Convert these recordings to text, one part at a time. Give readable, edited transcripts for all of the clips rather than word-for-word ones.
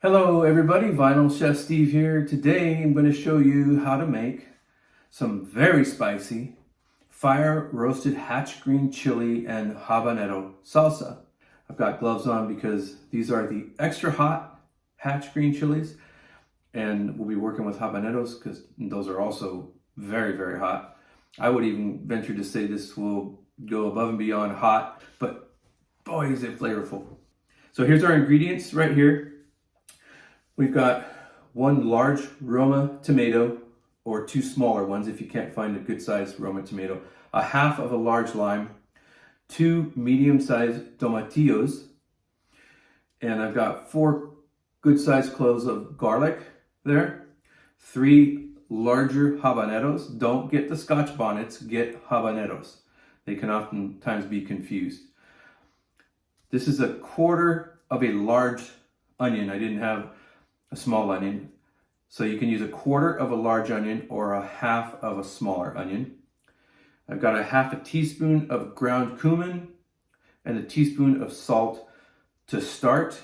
Hello everybody, Vinyl Chef Steve here. Today I'm going to show you how to make some very spicy fire roasted hatch green chili and habanero salsa. I've got gloves on because these are the extra hot hatch green chilies, and we'll be working with habaneros because those are also very, very hot. I would even venture to say this will go above and beyond hot, but boy is it flavorful. So here's our ingredients right here. We've got one large Roma tomato, or two smaller ones if you can't find a good sized Roma tomato, a half of a large lime, two medium sized tomatillos, and I've got four good sized cloves of garlic there, three larger habaneros. Don't get the Scotch bonnets, get habaneros. They can oftentimes be confused. This is a quarter of a large onion. I didn't have a small onion, so you can use a quarter of a large onion or a half of a smaller onion. I've got a half a teaspoon of ground cumin and a teaspoon of salt to start.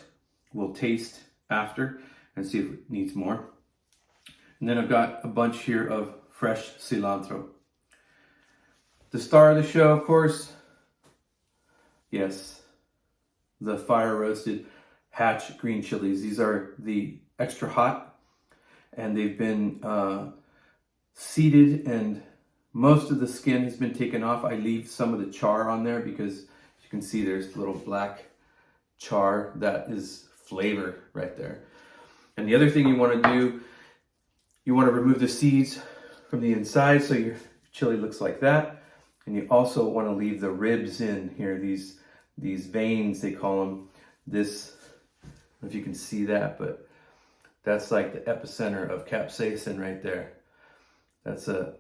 We'll taste after and see if it needs more. And then I've got a bunch here of fresh cilantro. The star of the show, of course, yes, the fire roasted hatch green chilies. These are the extra hot, and they've been seeded, and most of the skin has been taken off. I leave some of the char on there because you can see there's little black char. That is flavor right there. And the other thing you want to do, you want to remove the seeds from the inside so your chili looks like that. And you also want to leave the ribs in here, these veins they call them. This, I don't know if you can see that, but that's like the epicenter of capsaicin right there. That's an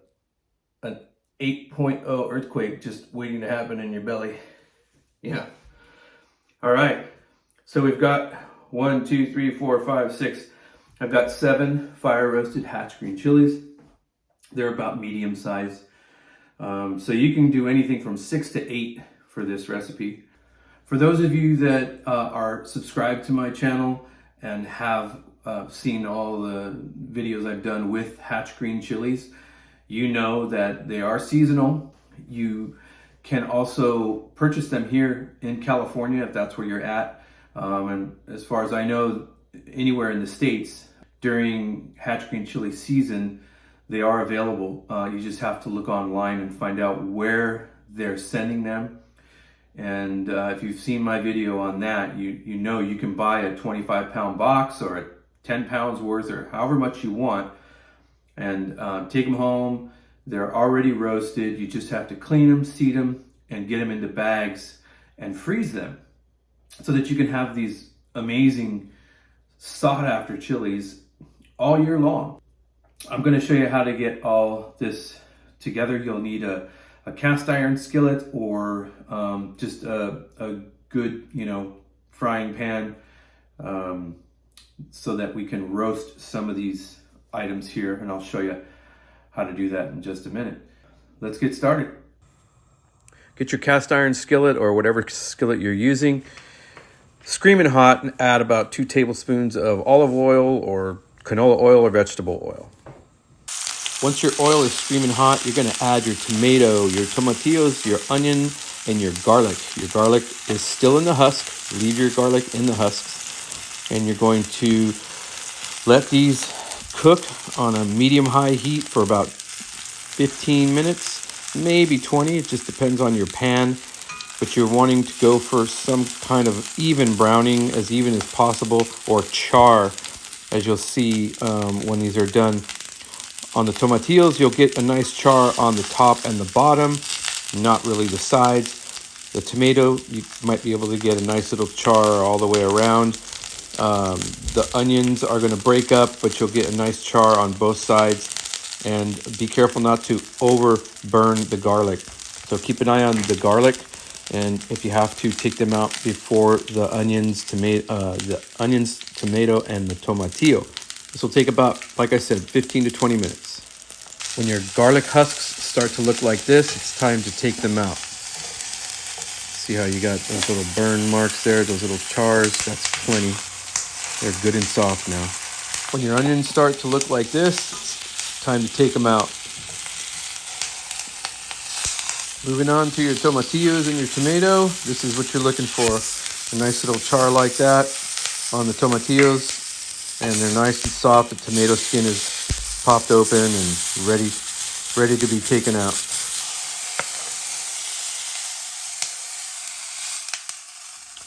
8.0 earthquake just waiting to happen in your belly. Yeah. All right. So we've got 1, 2, 3, 4, 5, 6. I've got 7 fire roasted hatch green chilies. They're about medium size. So you can do anything from 6 to 8 for this recipe. For those of you that are subscribed to my channel and have seen all the videos I've done with hatch green chilies, you know that they are seasonal. You can also purchase them here in California if that's where you're at. And as far as I know, anywhere in the States during hatch green chili season, they are available. You just have to look online and find out where they're sending them. And if you've seen my video on that, you know you can buy a 25-pound box or a 10 pounds worth or however much you want, and take them home. They're already roasted. You just have to clean them, seed them, and get them into bags and freeze them so that you can have these amazing sought after chilies all year long. I'm going to show you how to get all this together. You'll need a cast iron skillet or just a good, frying pan, so that we can roast some of these items here, and I'll show you how to do that in just a minute. Let's get started. Get your cast iron skillet or whatever skillet you're using, screaming hot, and add about 2 tablespoons of olive oil or canola oil or vegetable oil. Once your oil is screaming hot, you're going to add your tomato, your tomatillos, your onion, and your garlic. Your garlic is still in the husk. Leave your garlic in the husks. And you're going to let these cook on a medium-high heat for about 15 minutes, maybe 20. It just depends on your pan. But you're wanting to go for some kind of even browning, as even as possible, or char, as you'll see when these are done. On the tomatillos, you'll get a nice char on the top and the bottom, not really the sides. The tomato, you might be able to get a nice little char all the way around. The onions are going to break up, but you'll get a nice char on both sides. And be careful not to over burn the garlic. So keep an eye on the garlic, and if you have to, take them out before the onions, tomato, and the tomatillo. This will take about, like I said, 15 to 20 minutes. When your garlic husks start to look like this, it's time to take them out. See how you got those little burn marks there, those little chars? That's plenty. They're good and soft now. When your onions start to look like this, it's time to take them out. Moving on to your tomatillos and your tomato. This is what you're looking for. A nice little char like that on the tomatillos. And they're nice and soft. The tomato skin is popped open and ready to be taken out.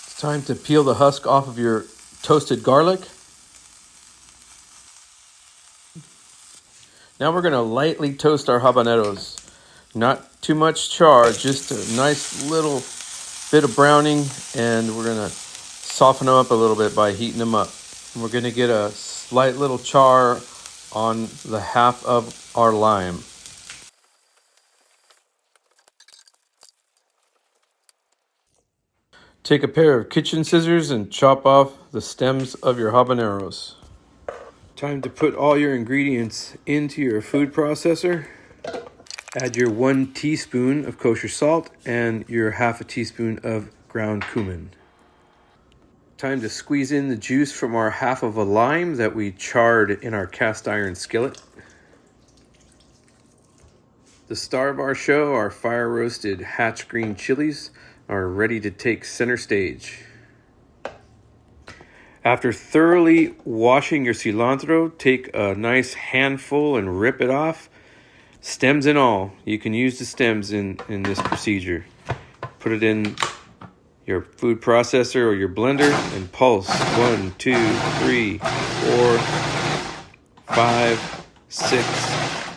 It's time to peel the husk off of your toasted garlic. Now we're going to lightly toast our habaneros. Not too much char, just a nice little bit of browning, and we're going to soften them up a little bit by heating them up. And we're going to get a slight little char on the half of our lime. Take a pair of kitchen scissors and chop off the stems of your habaneros. Time to put all your ingredients into your food processor. Add your 1 teaspoon of kosher salt and your half a teaspoon of ground cumin. Time to squeeze in the juice from our half of a lime that we charred in our cast iron skillet. The star of our show, our fire roasted hatch green chilies, are ready to take center stage. After thoroughly washing your cilantro, take a nice handful and rip it off. Stems and all. You can use the stems in this procedure. Put it in your food processor or your blender and pulse 1, 2, 3, 4, 5, 6,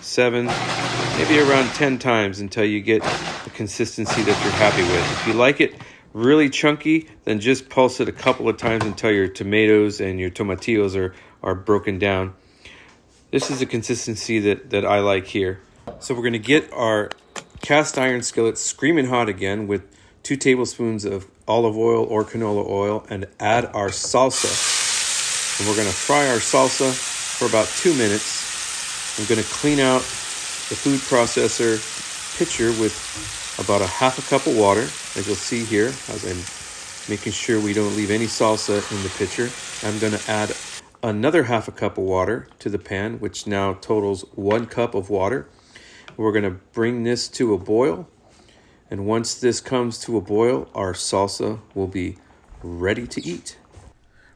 7, maybe around 10 times until you get the consistency that you're happy with. If you like it really chunky, then just pulse it a couple of times until your tomatoes and your tomatillos are broken down. This is the consistency that I like here. So we're going to get our cast iron skillet screaming hot again with 2 tablespoons of olive oil or canola oil and add our salsa. And we're going to fry our salsa for about 2 minutes. I'm going to clean out the food processor pitcher with about a half a cup of water, as you'll see here, as I'm making sure we don't leave any salsa in the pitcher. I'm going to add another half a cup of water to the pan, which now totals 1 cup of water. We're going to bring this to a boil. And once this comes to a boil, our salsa will be ready to eat.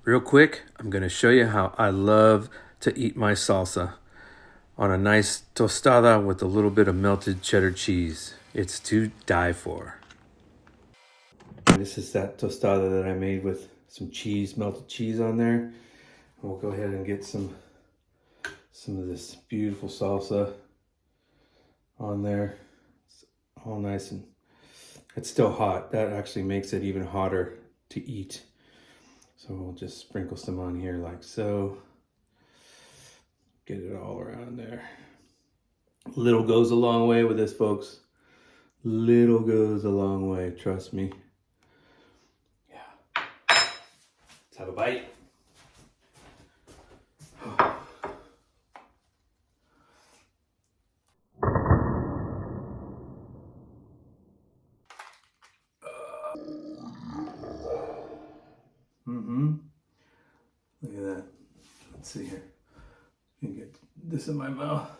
Real quick, I'm going to show you how I love to eat my salsa on a nice tostada with a little bit of melted cheddar cheese. It's to die for. This is that tostada that I made with some cheese, melted cheese on there. We'll go ahead and get some of this beautiful salsa on there. It's all nice, and it's still hot. That actually makes it even hotter to eat. So we'll just sprinkle some on here like so. Get it all around there. Little goes a long way with this, folks. Little goes a long way, trust me. Yeah. Let's have a bite. Look at that. Let's see here. I can get this in my mouth.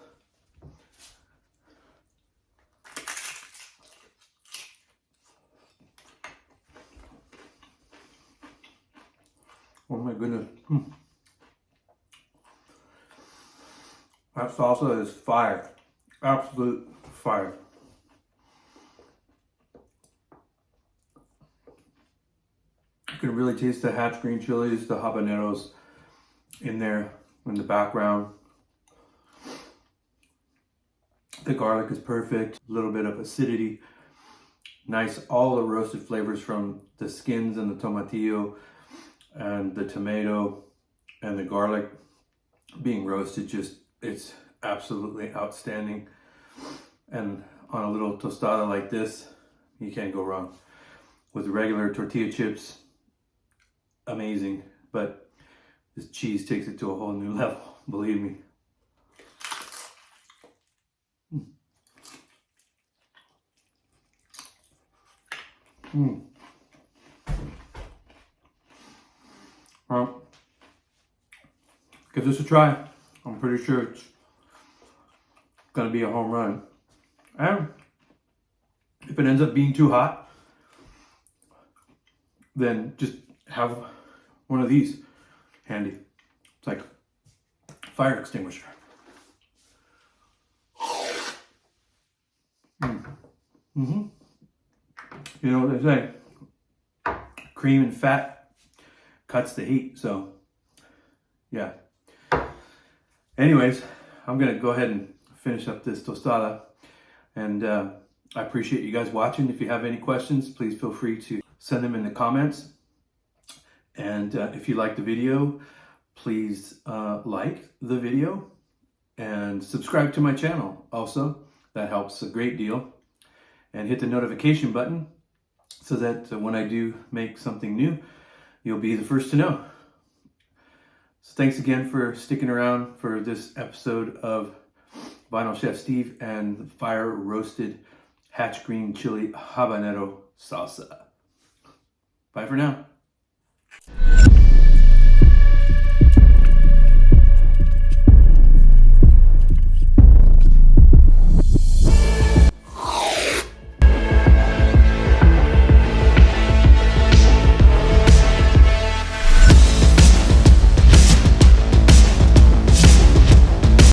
Oh my goodness. That salsa is fire. Absolute fire. You can really taste the hatch green chilies, the habaneros in there in the background. The garlic is perfect. A little bit of acidity. Nice, all the roasted flavors from the skins and the tomatillo and the tomato and the garlic being roasted. Just, it's absolutely outstanding. And on a little tostada like this, you can't go wrong. With regular tortilla chips, amazing. But this cheese takes it to a whole new level, believe me. Well, give this a try. I'm pretty sure it's gonna be a home run. And if it ends up being too hot, then just have one of these handy. It's like a fire extinguisher. You know what they say, cream and fat cuts the heat, so yeah. Anyways, I'm gonna go ahead and finish up this tostada, and I appreciate you guys watching. If you have any questions, please feel free to send them in the comments. And if you like the video, please like the video and subscribe to my channel also. That helps a great deal. And hit the notification button so that when I do make something new, you'll be the first to know. So thanks again for sticking around for this episode of Vinyl Chef Steve and fire roasted hatch green chili habanero salsa. Bye for now.